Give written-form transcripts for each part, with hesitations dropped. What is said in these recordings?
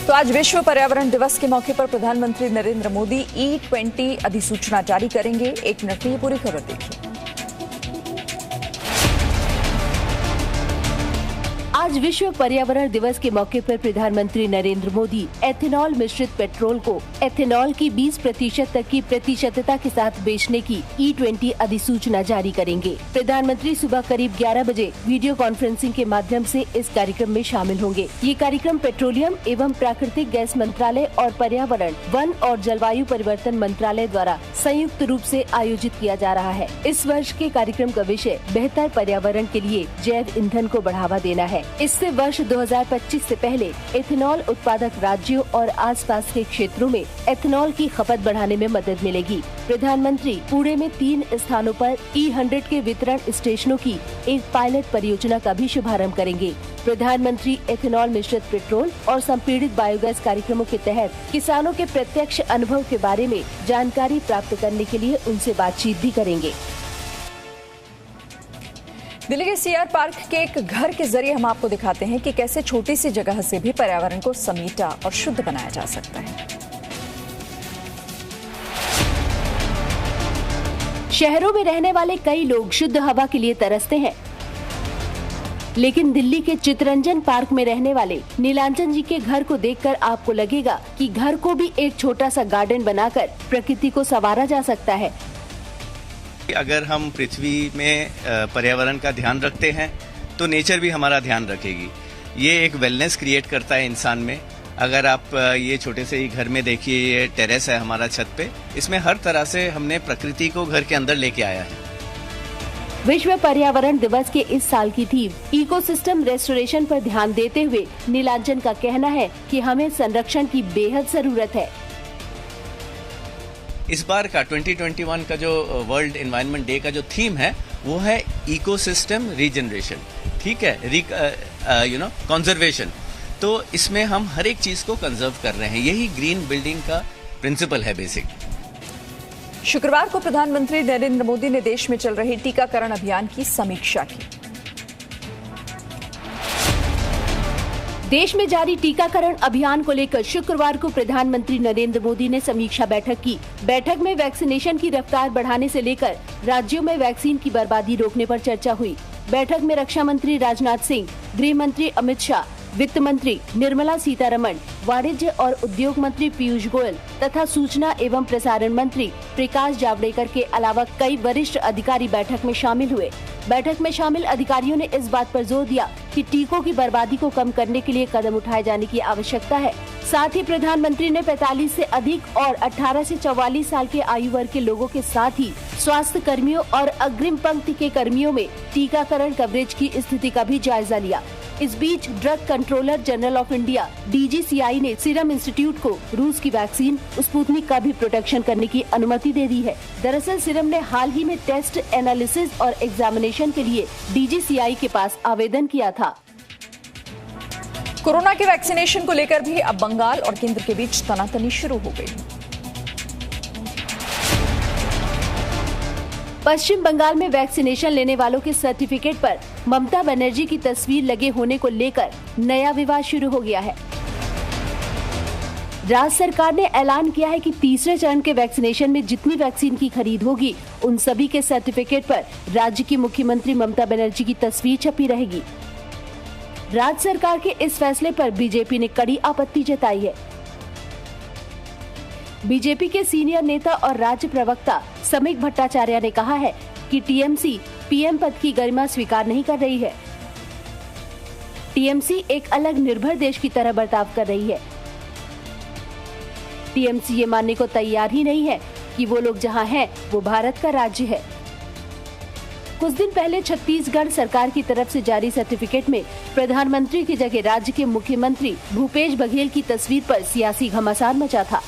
तो आज विश्व पर्यावरण दिवस के मौके पर प्रधानमंत्री नरेंद्र मोदी E20 अधिसूचना जारी करेंगे। 1 मिनट में ये पूरी खबर देखिए। आज विश्व पर्यावरण दिवस के मौके पर प्रधानमंत्री नरेंद्र मोदी एथेनॉल मिश्रित पेट्रोल को एथेनॉल की 20% तक की प्रतिशतता के साथ बेचने की E20 अधिसूचना जारी करेंगे। प्रधानमंत्री सुबह करीब 11 बजे वीडियो कॉन्फ्रेंसिंग के माध्यम से इस कार्यक्रम में शामिल होंगे। ये कार्यक्रम पेट्रोलियम एवं प्राकृतिक गैस मंत्रालय और पर्यावरण, वन और जलवायु परिवर्तन मंत्रालय द्वारा संयुक्त रूप से आयोजित किया जा रहा है। इस वर्ष के कार्यक्रम का विषय बेहतर पर्यावरण के लिए जैव ईंधन को बढ़ावा देना है। इससे वर्ष 2025 से पहले एथेनॉल उत्पादक राज्यों और आसपास के क्षेत्रों में एथेनॉल की खपत बढ़ाने में मदद मिलेगी। प्रधानमंत्री पुणे में 3 स्थानों पर E100 के वितरण स्टेशनों की एक पायलट परियोजना का भी शुभारंभ करेंगे। प्रधानमंत्री एथेनॉल मिश्रित पेट्रोल और संपीड़ित बायोगैस कार्यक्रमों के तहत किसानों के प्रत्यक्ष अनुभव के बारे में जानकारी प्राप्त करने के लिए उनसे बातचीत भी करेंगे। दिल्ली के सीआर पार्क के एक घर के जरिए हम आपको दिखाते हैं कि कैसे छोटी सी जगह से भी पर्यावरण को समेटा और शुद्ध बनाया जा सकता है। शहरों में रहने वाले कई लोग शुद्ध हवा के लिए तरसते हैं, लेकिन दिल्ली के चित्तरंजन पार्क में रहने वाले नीलांजन जी के घर को देखकर आपको लगेगा कि घर को भी एक छोटा सा गार्डन बनाकर प्रकृति को संवारा जा सकता है। अगर हम पृथ्वी में पर्यावरण का ध्यान रखते हैं तो नेचर भी हमारा ध्यान रखेगी। ये एक वेलनेस क्रिएट करता है इंसान में। अगर आप ये छोटे से ही घर में देखिए, ये टेरेस है हमारा छत पे, इसमें हर तरह से हमने प्रकृति को घर के अंदर लेके आया है। विश्व पर्यावरण दिवस के इस साल की थीम इकोसिस्टम रेस्टोरेशन पर ध्यान देते हुए नीलांजन का कहना है कि हमें संरक्षण की बेहद जरूरत है। इस बार का 2021 का जो वर्ल्ड एनवायरनमेंट डे का जो थीम है वो है इकोसिस्टम रीजनरेशन, ठीक है, कंजर्वेशन। तो इसमें हम हर एक चीज को कंजर्व कर रहे हैं। यही ग्रीन बिल्डिंग का प्रिंसिपल है बेसिक। शुक्रवार को प्रधानमंत्री नरेंद्र मोदी ने देश में चल रहे टीकाकरण अभियान की समीक्षा की। देश में जारी टीकाकरण अभियान को लेकर शुक्रवार को प्रधानमंत्री नरेंद्र मोदी ने समीक्षा बैठक की। बैठक में वैक्सीनेशन की रफ्तार बढ़ाने से लेकर राज्यों में वैक्सीन की बर्बादी रोकने पर चर्चा हुई। बैठक में रक्षा मंत्री राजनाथ सिंह, गृह मंत्री अमित शाह, वित्त मंत्री निर्मला सीतारमण, वाणिज्य और उद्योग मंत्री पीयूष गोयल तथा सूचना एवं प्रसारण मंत्री प्रकाश जावड़ेकर के अलावा कई वरिष्ठ अधिकारी बैठक में शामिल हुए। बैठक में शामिल अधिकारियों ने इस बात पर जोर दिया कि टीकों की बर्बादी को कम करने के लिए कदम उठाए जाने की आवश्यकता है। साथ ही प्रधानमंत्री ने 45 से अधिक और 18 से 44 साल के आयु वर्ग के लोगों के साथ ही स्वास्थ्य कर्मियों और अग्रिम पंक्ति के कर्मियों में टीकाकरण कवरेज की स्थिति का भी जायजा लिया। इस बीच drug controller general of India DGCI ने सीरम इंस्टीट्यूट को रूस की वैक्सीन स्पुतनिक का भी प्रोटेक्शन करने की अनुमति दे दी है। दरअसल सीरम ने हाल ही में टेस्ट, एनालिसिस और एग्जामिनेशन के लिए DGCI के पास आवेदन किया था। कोरोना के वैक्सीनेशन को लेकर भी अब बंगाल और केंद्र के बीच तनातनी शुरू हो गई। पश्चिम बंगाल में वैक्सीनेशन लेने वालों के सर्टिफिकेट पर ममता बनर्जी की तस्वीर लगे होने को लेकर नया विवाद शुरू हो गया है। राज्य सरकार ने ऐलान किया है कि तीसरे चरण के वैक्सीनेशन में जितनी वैक्सीन की खरीद होगी उन सभी के सर्टिफिकेट पर राज्य की मुख्यमंत्री ममता बनर्जी की तस्वीर छपी रहेगी। राज्य सरकार के इस फैसले पर बीजेपी ने कड़ी आपत्ति जताई है। बीजेपी के सीनियर नेता और राज्य प्रवक्ता समीक भट्टाचार्य ने कहा है कि टीएमसी पीएम पद की गरिमा स्वीकार नहीं कर रही है। टीएमसी एक अलग निर्भर देश की तरह बर्ताव कर रही है। टीएमसी ये मानने को तैयार ही नहीं है कि वो लोग जहां हैं वो भारत का राज्य है। कुछ दिन पहले छत्तीसगढ़ सरकार की तरफ से जारी सर्टिफिकेट में प्रधानमंत्री की जगह राज्य के मुख्यमंत्री भूपेश बघेल की तस्वीर पर सियासी घमासान मचा था।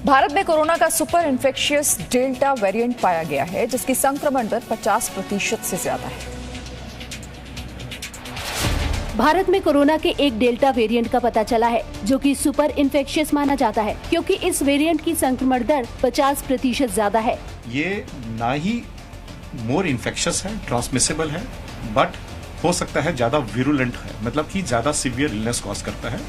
भारत में कोरोना का सुपर इन्फेक्शियस डेल्टा वेरिएंट पाया गया है, जिसकी संक्रमण दर 50% से ज्यादा है। भारत में कोरोना के एक डेल्टा वेरिएंट का पता चला है, जो कि सुपर इन्फेक्शियस माना जाता है, क्योंकि इस वेरिएंट की संक्रमण दर 50% ज्यादा है। ये ना ही मोर इन्फेक्शियस है, ट्रांसमिसेबल है, बट हो सकता है ज्यादा विरुलेंट है, मतलब कि ज्यादा सीवियर इलनेस कॉज करता है।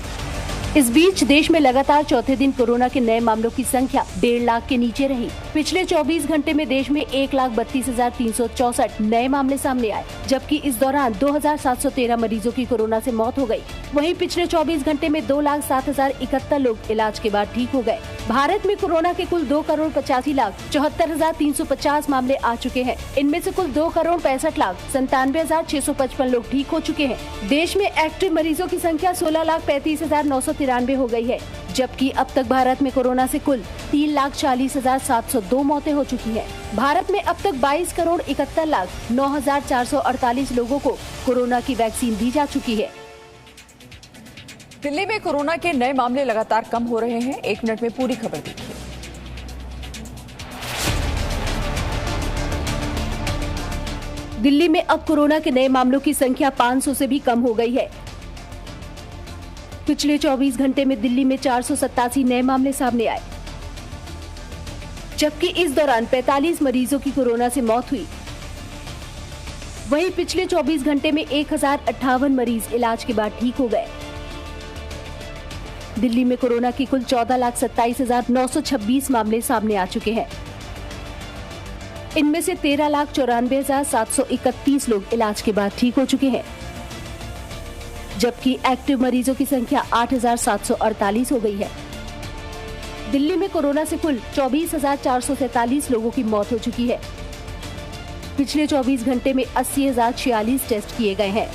इस बीच देश में लगातार चौथे दिन कोरोना के नए मामलों की संख्या 1.5 लाख के नीचे रही। पिछले 24 घंटे में देश में 1,32,364 नए मामले सामने आए, जबकि इस दौरान 2,713 मरीजों की कोरोना से मौत हो गई। वहीं पिछले 24 घंटे में 2,07,071 लोग इलाज के बाद ठीक हो गए। भारत में कोरोना के कुल 2,85,74,350 मामले आ चुके हैं। इनमें से कुल 2,65,97,655 लोग ठीक हो चुके हैं। देश में एक्टिव मरीजों की संख्या 16,35,993 हो गई है, जबकि अब तक भारत में कोरोना से कुल 3,40,702 मौतें हो चुकी हैं। भारत में अब तक 22,71,09,448 लोगों को कोरोना की वैक्सीन दी जा चुकी है। दिल्ली में कोरोना के नए मामले लगातार कम हो रहे हैं। 1 मिनट में पूरी खबर देखिए। दिल्ली में अब कोरोना के नए मामलों की संख्या 500 से भी कम हो गई है। पिछले 24 घंटे में दिल्ली में 487 नए मामले सामने आए, जबकि इस दौरान 45 मरीजों की कोरोना से मौत हुई। वहीं पिछले 24 घंटे में 1,058 मरीज इलाज के बाद ठीक हो गए। दिल्ली में कोरोना की कुल 14,27,926 मामले सामने आ चुके हैं। इनमें से 13,94,731 लोग इलाज के बाद ठीक हो चुके हैं, जबकि एक्टिव मरीजों की संख्या 8,748 हो गई है। दिल्ली में कोरोना से कुल 24,447 लोगों की मौत हो चुकी है। पिछले 24 घंटे में 80,046 टेस्ट किए गए हैं।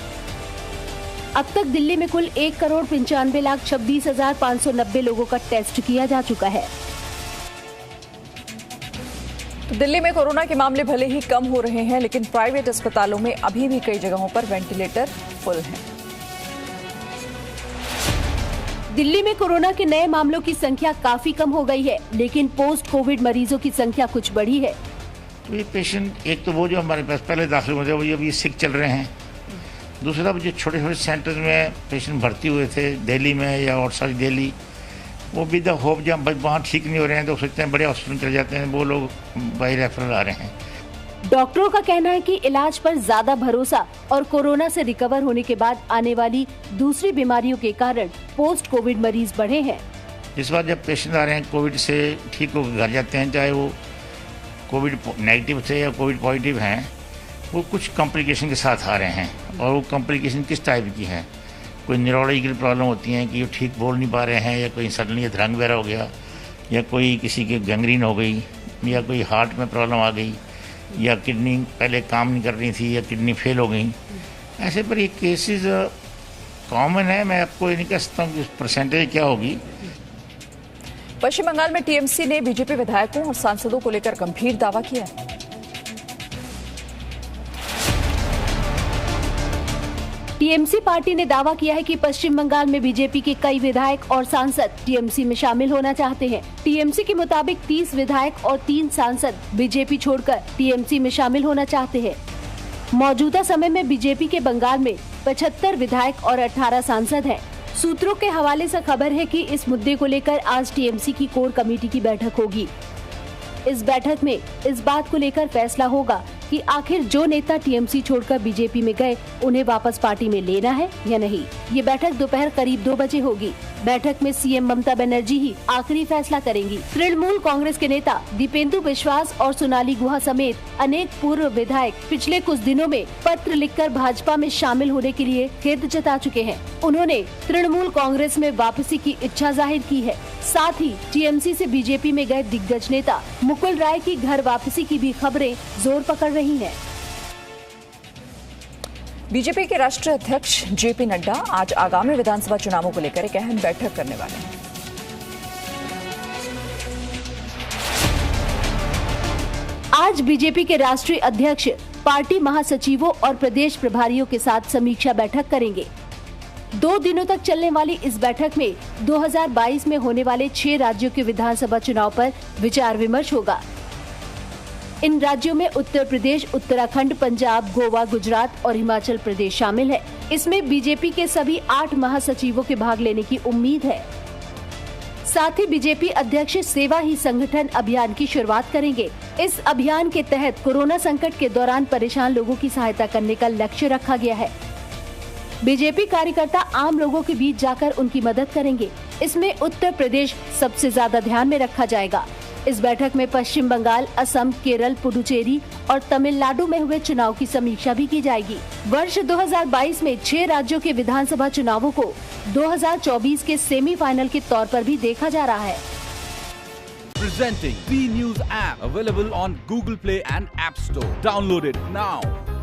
अब तक दिल्ली में कुल 1,95,26,590 लोगों का टेस्ट किया जा चुका है। तो दिल्ली में कोरोना के मामले भले ही कम हो रहे हैं, लेकिन प्राइवेट अस्पतालों में अभी भी कई जगहों पर वेंटिलेटर फुल हैं। दिल्ली में कोरोना के नए मामलों की संख्या काफी कम हो गई है, लेकिन पोस्ट कोविड मरीजों की संख्या कुछ बढ़ी है। तो ये पेशेंट, एक तो वो जो हमारे पास पहले दाखिल हुए थे वो अभी सिक चल रहे हैं। दूसरा जो छोटे छोटे सेंटर्स में पेशेंट भर्ती हुए थे दिल्ली में या आउटसाइड दिल्ली, वो विद द होप जब वहाँ ठीक नहीं हो रहे हैं तो सोचते हैं बड़े हॉस्पिटल चले जाते हैं, वो लोग बाई रेफरल आ रहे हैं। डॉक्टरों का कहना है कि इलाज पर ज्यादा भरोसा और कोरोना से रिकवर होने के बाद आने वाली दूसरी बीमारियों के कारण पोस्ट कोविड मरीज बढ़े हैं। इस बार जब पेशेंट आ रहे हैं कोविड से ठीक होकर घर जाते हैं, चाहे वो कोविड नेगेटिव थे या कोविड पॉजिटिव हैं, वो कुछ कॉम्प्लिकेशन के साथ आ रहे हैं। और वो कॉम्प्लिकेशन किस टाइप की है? कोई न्यूरोलॉजिकल प्रॉब्लम होती हैं कि वो ठीक बोल नहीं पा रहे हैं, या कोई सडनली अधरंग वगैरह हो गया, या कोई किसी की गैंग्रीन हो गई, या कोई हार्ट में प्रॉब्लम आ गई, या किडनी पहले काम नहीं कर रही थी या किडनी फेल हो गई। ऐसे पर ये केसेस कॉमन है। मैं आपको ये नहीं कह सकता हूँ कि परसेंटेज क्या होगी। पश्चिम बंगाल में टीएमसी ने बीजेपी विधायकों और सांसदों को लेकर गंभीर दावा किया। टीएमसी पार्टी ने दावा किया है कि पश्चिम बंगाल में बीजेपी के कई विधायक और सांसद टीएमसी में शामिल होना चाहते हैं। टीएमसी के मुताबिक 30 विधायक और 3 सांसद बीजेपी छोड़कर टीएमसी में शामिल होना चाहते हैं। मौजूदा समय में बीजेपी के बंगाल में 75 विधायक और 18 सांसद हैं। सूत्रों के हवाले से खबर है कि इस मुद्दे को लेकर आज टीएमसी की कोर कमेटी की बैठक होगी। इस बैठक में इस बात को लेकर फैसला होगा कि आखिर जो नेता टीएमसी छोड़कर बीजेपी में गए उन्हें वापस पार्टी में लेना है या नहीं। ये बैठक दोपहर करीब 2 बजे होगी। बैठक में सीएम ममता बनर्जी ही आखिरी फैसला करेंगी। तृणमूल कांग्रेस के नेता दीपेंदु विश्वास और सोनाली गुहा समेत अनेक पूर्व विधायक पिछले कुछ दिनों में पत्र लिखकर भाजपा में शामिल होने के लिए खेद जता चुके हैं। उन्होंने तृणमूल कांग्रेस में वापसी की इच्छा जाहिर की है। साथ ही टीएमसी से बीजेपी में गए दिग्गज नेता मुकुल राय की घर वापसी की भी खबरें जोर पकड़ रही हैं। बीजेपी के राष्ट्रीय अध्यक्ष जेपी नड्डा आज आगामी विधानसभा चुनावों को लेकर एक अहम बैठक करने वाले हैं। आज बीजेपी के राष्ट्रीय अध्यक्ष पार्टी महासचिवों और प्रदेश प्रभारियों के साथ समीक्षा बैठक करेंगे। 2 दिनों तक चलने वाली इस बैठक में 2022 में होने वाले 6 राज्यों के विधानसभा चुनाव पर विचार विमर्श होगा। इन राज्यों में उत्तर प्रदेश, उत्तराखंड, पंजाब, गोवा, गुजरात और हिमाचल प्रदेश शामिल है। इसमें बीजेपी के सभी 8 महासचिवों के भाग लेने की उम्मीद है। साथ ही बीजेपी अध्यक्ष सेवा ही संगठन अभियान की शुरुआत करेंगे। इस अभियान के तहत कोरोना संकट के दौरान परेशान लोगों की सहायता करने का लक्ष्य रखा गया है। बीजेपी कार्यकर्ता आम लोगों के बीच जाकर उनकी मदद करेंगे। इसमें उत्तर प्रदेश सबसे ज्यादा ध्यान में रखा जाएगा। इस बैठक में पश्चिम बंगाल, असम, केरल, पुडुचेरी और तमिलनाडु में हुए चुनाव की समीक्षा भी की जाएगी। वर्ष 2022 में 6 राज्यों के विधानसभा चुनावों को 2024 के सेमीफाइनल के तौर पर भी देखा जा रहा है। Presenting B News app, available on Google Play and App Store. Download it now.